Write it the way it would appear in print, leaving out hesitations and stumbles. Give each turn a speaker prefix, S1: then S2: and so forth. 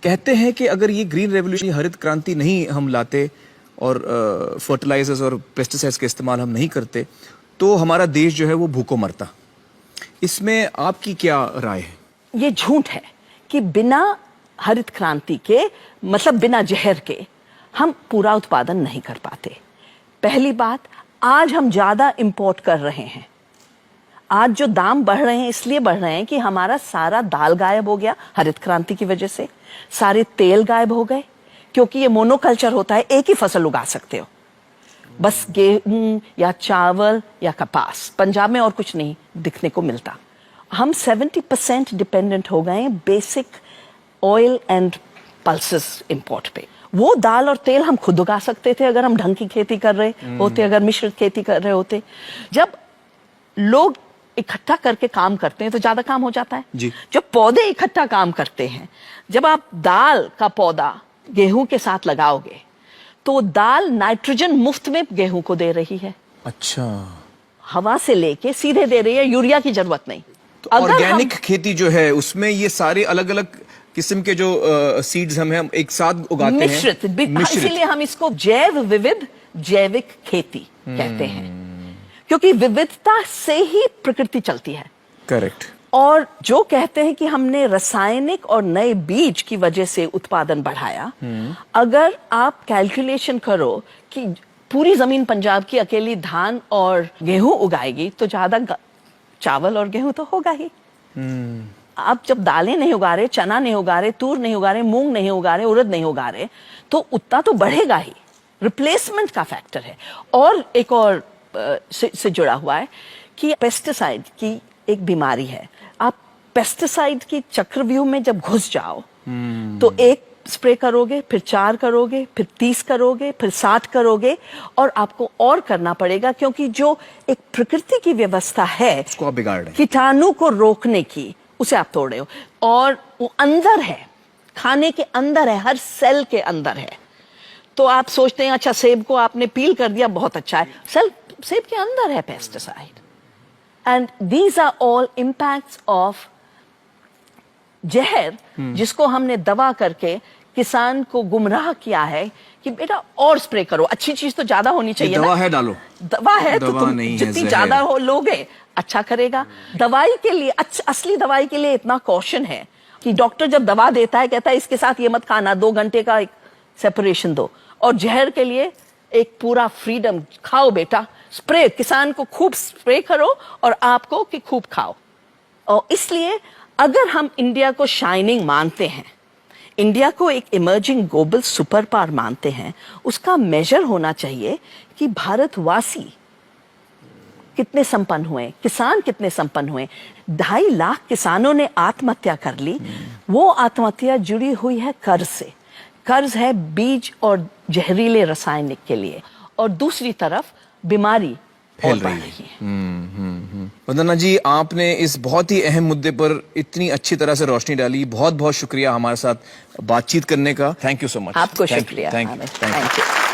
S1: कहते हैं कि अगर ये ग्रीन रेवोल्यूशन, हरित क्रांति नहीं हम लाते और फर्टिलाइजर्स और पेस्टिसाइड्स का इस्तेमाल हम नहीं करते तो हमारा देश जो है वो भूखों मरता। इसमें आपकी क्या राय है?
S2: ये झूठ है कि बिना हरित क्रांति के, मतलब बिना जहर के, हम पूरा उत्पादन नहीं कर पाते। पहली बात, आज हम ज्यादा इंपोर्ट कर रहे हैं। आज जो दाम बढ़ रहे हैं इसलिए बढ़ रहे हैं कि हमारा सारा दाल गायब हो गया हरित क्रांति की वजह से, सारे तेल गायब हो गए, क्योंकि ये मोनोकल्चर होता है, एक ही फसल उगा सकते हो, बस गेहूं या चावल या कपास। पंजाब में और कुछ नहीं दिखने को मिलता। हम 70% डिपेंडेंट हो गए basic oil and pulses import पे। वो दाल और तेल हम खुद उगा सकते थे अगर हम ढंग की खेती कर रहे होते, अगर मिश्रित खेती कर रहे होते। जब लोग इकट्ठा करके काम करते हैं तो ज्यादा काम हो जाता है
S1: जी।
S2: जब पौधे इकट्ठा काम करते हैं, जब आप दाल का पौधा गेहूं के साथ लगाओगे तो दाल नाइट्रोजन मुफ्त में गेहूं को दे रही है।
S1: अच्छा,
S2: हवा से लेके सीधे दे रही है, यूरिया की जरूरत नहीं।
S1: तो ऑर्गेनिक खेती जो है उसमें ये सारे अलग अलग किस्म के जो सीड्स हम एक साथ उगाते हैं,
S2: मिश्रित। इसीलिए हम इसको जैव विविध जैविक खेती कहते हैं, क्योंकि विविधता से ही प्रकृति चलती है।
S1: करेक्ट।
S2: और जो कहते हैं कि हमने रासायनिक और नए बीज की वजह से उत्पादन बढ़ाया, अगर आप कैलकुलेशन करो कि पूरी जमीन पंजाब की अकेली धान और गेहूं उगाएगी तो ज्यादा चावल और गेहूं तो होगा ही। आप जब दालें नहीं उगा रहे, चना नहीं उगा रहे, तूर नहीं उगा रहे, मूंग नहीं उगा रहे, उड़द नहीं उगा रहे, तो उतना तो बढ़ेगा ही। रिप्लेसमेंट का फैक्टर है। और एक और से जुड़ा हुआ है कि पेस्टिसाइड की एक बीमारी है। आप पेस्टिसाइड की चक्रव्यूह में जब घुस जाओ तो एक स्प्रे करोगे, फिर 4 करोगे, फिर 30 करोगे, फिर 60 करोगे, और आपको और करना पड़ेगा, क्योंकि जो एक प्रकृति की व्यवस्था है
S1: उसको आप बिगाड़ रहे हैं।
S2: कीटाणु को रोकने की, उसे आप तोड़ रहे हो। और वो अंदर है, खाने के अंदर है, हर सेल के अंदर है। तो आप सोचते हैं अच्छा सेब को आपने पील कर दिया, बहुत अच्छा है, सेब के अंदर है pesticide. And these are all impacts of जहर, जिसको हमने दवा करके किसान को गुमराह किया है कि बेटा और स्प्रे करो, अच्छी चीज तो ज्यादा होनी चाहिए
S1: दवा
S2: ना।
S1: है डालो,
S2: दवा है तो तुम
S1: नहीं
S2: जितनी ज्यादा हो लोगे अच्छा करेगा। दवाई के लिए, असली दवाई के लिए इतना कॉशन है कि डॉक्टर जब दवा देता है कहता है इसके साथ ये मत खाना, 2 घंटे का एक सेपरेशन दो। और जहर के लिए एक पूरा फ्रीडम, खाओ बेटा, स्प्रे, किसान को खूब स्प्रे करो और आपको कि खूब खाओ। और इसलिए अगर हम इंडिया को शाइनिंग मानते हैं, इंडिया को एक इमर्जिंग ग्लोबल सुपर पावर मानते हैं, उसका मेजर होना चाहिए कि भारतवासी कितने संपन्न हुए, किसान कितने संपन्न हुए। 2.5 लाख किसानों ने आत्महत्या कर ली। वो आत्महत्या जुड़ी हुई है कर्ज से। कर्ज है बीज और जहरीले रासायनिक के लिए, और दूसरी तरफ बीमारी फैल रही है।
S1: वंदना जी, आपने इस बहुत ही अहम मुद्दे पर इतनी अच्छी तरह से रोशनी डाली। बहुत बहुत शुक्रिया हमारे साथ बातचीत करने का। Thank you so much.
S2: आपको शुक्रिया।
S1: Thank you.